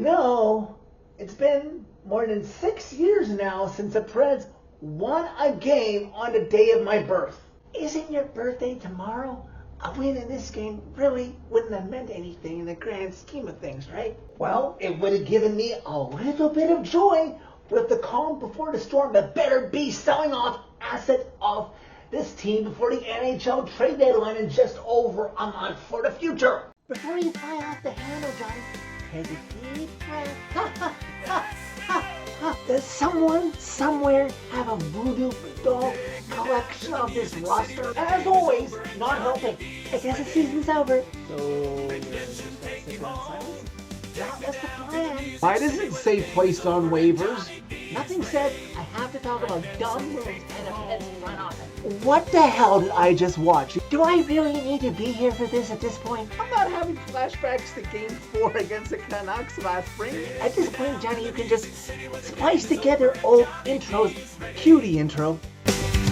No, it's been more than 6 years now since the Preds won a game on the day of my birth. Isn't your birthday tomorrow? A win in this game really wouldn't have meant anything in the grand scheme of things, right? Well, it would have given me a little bit of joy with the calm before the storm that better be selling off assets of this team before the NHL trade deadline in just over a month for the future. Before you fly off the handle, Johnny, take a deep breath. Does someone somewhere have a voodoo doll collection of this roster? As always, not helping. I guess the season's over. So, that was the plan. Why does it say placed on waivers? Nothing said. I have to talk about dumb moves and a Pets front office. What the hell did I just watch? Do I really need to be here for this at this point? I'm not having flashbacks to Game 4 against the Canucks last spring. At this point, Johnny, you can just splice together old intros. Cue the intro.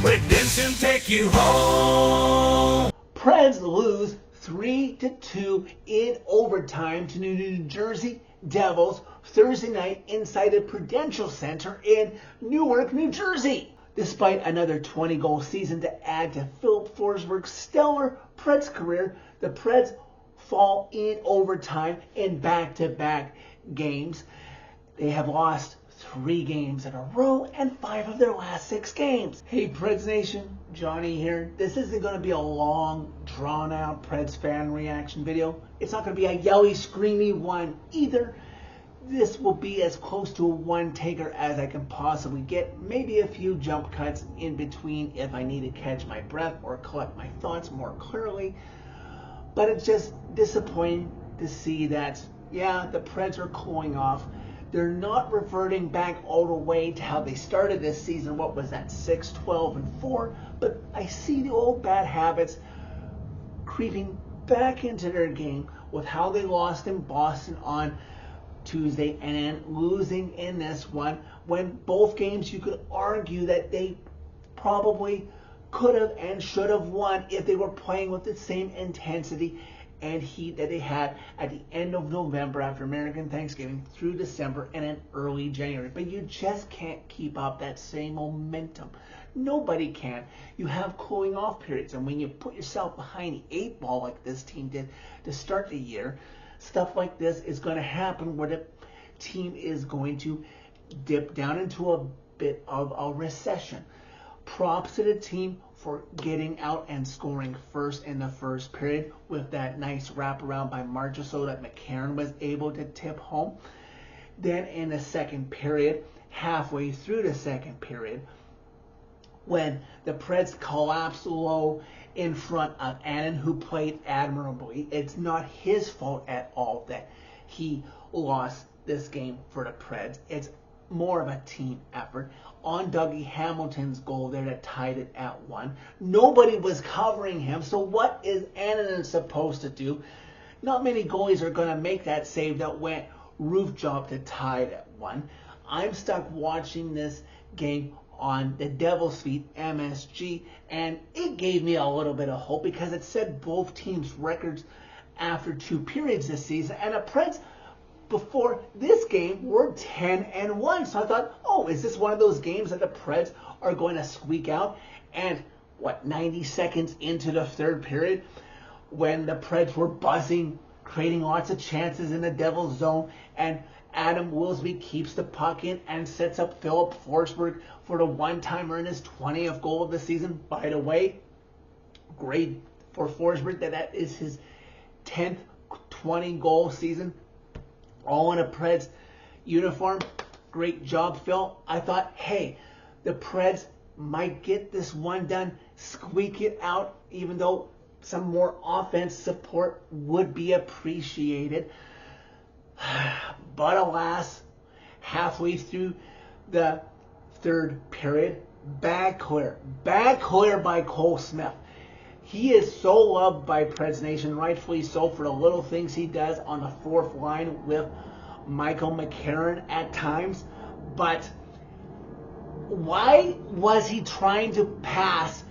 Redemption take you home. Preds lose 3-2 in overtime to New Jersey Devils Thursday night inside the Prudential Center in Newark, New Jersey. Despite another 20-goal season to add to Philip Forsberg's stellar Preds career, the Preds fall in overtime in back-to-back games. They have lost 3 games in a row and 5 of their last 6 games. Hey Preds Nation, Johnny here. This isn't going to be a long, drawn-out Preds fan reaction video. It's not going to be a yelly, screamy one either. This will be as close to a one-taker as I can possibly get. Maybe a few jump cuts in between if I need to catch my breath or collect my thoughts more clearly. But it's just disappointing to see that, yeah, the Preds are cooling off. They're not reverting back all the way to how they started this season. What was that, 6-12-4? But I see the old bad habits creeping back into their game with how they lost in Boston on Tuesday and then losing in this one, when both games you could argue that they probably could have and should have won if they were playing with the same intensity and heat that they had at the end of November after American Thanksgiving through December and in early January. But you just can't keep up that same momentum. Nobody can. You have cooling off periods, and when you put yourself behind the 8 ball like this team did to start the year, stuff like this is going to happen where the team is going to dip down into a bit of a recession. Props to the team for getting out and scoring first in the first period with that nice wraparound by Marchessault that McCarron was able to tip home. Then in the second period, halfway through the second period, when the Preds collapsed low in front of Annan, who played admirably. It's not his fault at all that he lost this game for the Preds. It's more of a team effort. On Dougie Hamilton's goal there that tied it at 1. Nobody was covering him, so what is Annan supposed to do? Not many goalies are going to make that save that went roof job to tie it at 1. I'm stuck watching this game on the Devil's Feet MSG, and it gave me a little bit of hope because it said both teams' records after 2 periods this season, and the Preds before this game were 10-1. So I thought, oh, is this one of those games that the Preds are going to squeak out? And 90 seconds into the third period, when the Preds were buzzing, creating lots of chances in the Devil's zone, and Adam Wilsby keeps the puck in and sets up Philip Forsberg for the one-timer in his 20th goal of the season. By the way, great for Forsberg that is his 10th 20-goal season, all in a Preds uniform. Great job, Phil. I thought, hey, the Preds might get this one done, squeak it out, even though some more offense support would be appreciated. But alas, halfway through the third period, bad clear by Cole Smith. He is so loved by Preds Nation, rightfully so, for the little things he does on the fourth line with Michael McCarron at times. But why was he trying to pass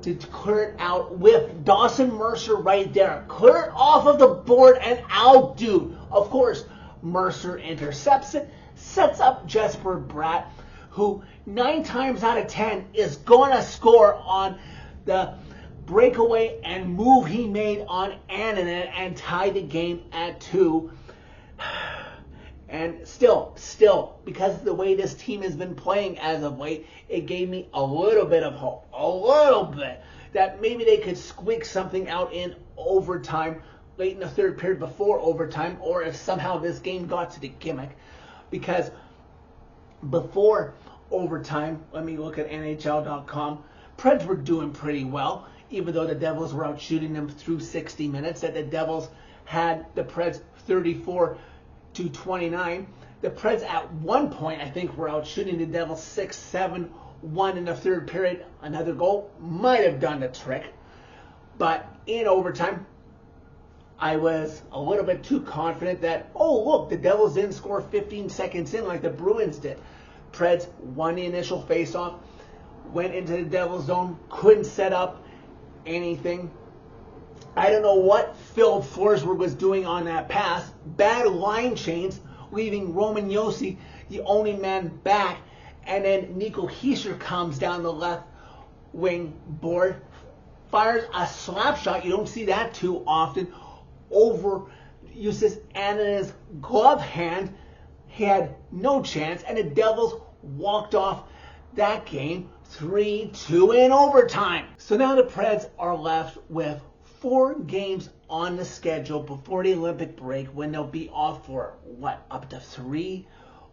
to clear it out with Dawson Mercer right there? Clear it off of the board and out, dude. Of course, Mercer intercepts it, sets up Jesper Bratt, who 9 times out of 10 is going to score on the breakaway and move he made on Annunen and tie the game at 2. And still, because of the way this team has been playing as of late, it gave me a little bit of hope, a little bit, that maybe they could squeak something out in overtime, late in the third period before overtime, or if somehow this game got to the gimmick. Because before overtime, let me look at NHL.com, Preds were doing pretty well, even though the Devils were out shooting them through 60 minutes, that the Devils had the Preds 34-29. The Preds at one point, I think, were out shooting the Devils 6-7-1 in the third period. Another goal might have done the trick. But in overtime, I was a little bit too confident that, oh, look, the Devils didn't score 15 seconds in like the Bruins did. Preds won the initial faceoff, went into the Devils zone, couldn't set up anything. I don't know what Phil Forsberg was doing on that pass. Bad line change, leaving Roman Josi the only man back. And then Nico Hischier comes down the left wing board, fires a slap shot. You don't see that too often. Over Justus Annanen's glove hand. He had no chance. And the Devils walked off that game 3-2 in overtime. So now the Preds are left with 4 games on the schedule before the Olympic break, when they'll be off for, up to 3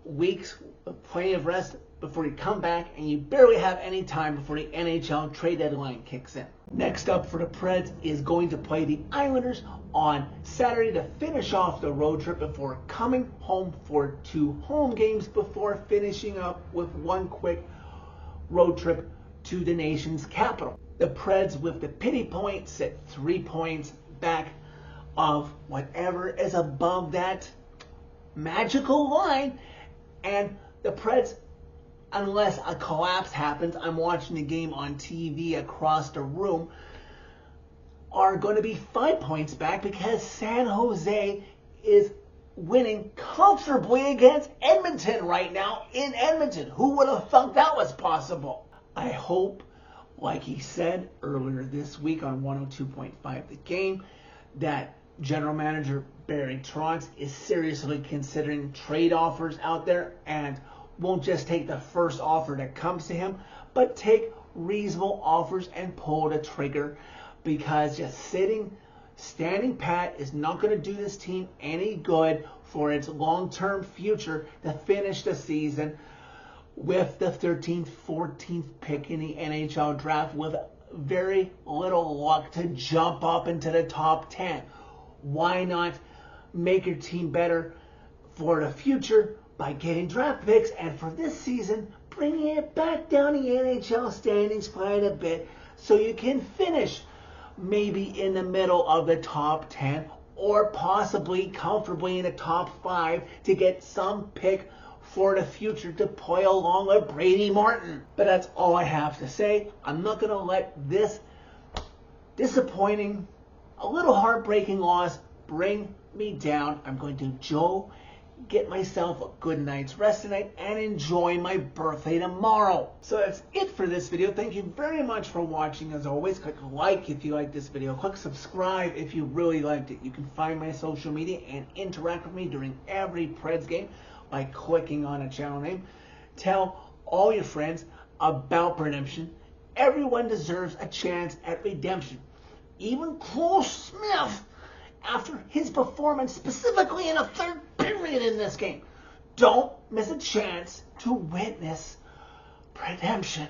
weeks, with plenty of rest before you come back, and you barely have any time before the NHL trade deadline kicks in. Next up for the Preds is going to play the Islanders on Saturday to finish off the road trip before coming home for 2 home games before finishing up with 1 quick road trip to the nation's capital. The Preds, with the pity point, sit 3 points back of whatever is above that magical line. And the Preds, unless a collapse happens, I'm watching the game on TV across the room, are going to be 5 points back because San Jose is winning comfortably against Edmonton right now in Edmonton. Who would have thought that was possible? I hope, like he said earlier this week on 102.5 The Game, that General Manager Barry Trotz is seriously considering trade offers out there and won't just take the first offer that comes to him, but take reasonable offers and pull the trigger, because just standing pat is not going to do this team any good for its long-term future to finish the season with the 13th, 14th pick in the NHL draft with very little luck to jump up into the top 10. Why not make your team better for the future by getting draft picks, and for this season, bringing it back down the NHL standings quite a bit so you can finish maybe in the middle of the top 10 or possibly comfortably in the top 5 to get some pick for the future to play along with Brady Martin. But that's all I have to say. I'm not going to let this disappointing, a little heartbreaking loss bring me down. I'm going to get myself a good night's rest tonight and enjoy my birthday tomorrow. So that's it for this video. Thank you very much for watching. As always, click like if you like this video. Click subscribe if you really liked it. You can find my social media and interact with me during every Preds game by clicking on a channel name. Tell all your friends about redemption. Everyone deserves a chance at redemption. Even Cole Smith, after his performance specifically in the third period in this game. Don't miss a chance to witness redemption.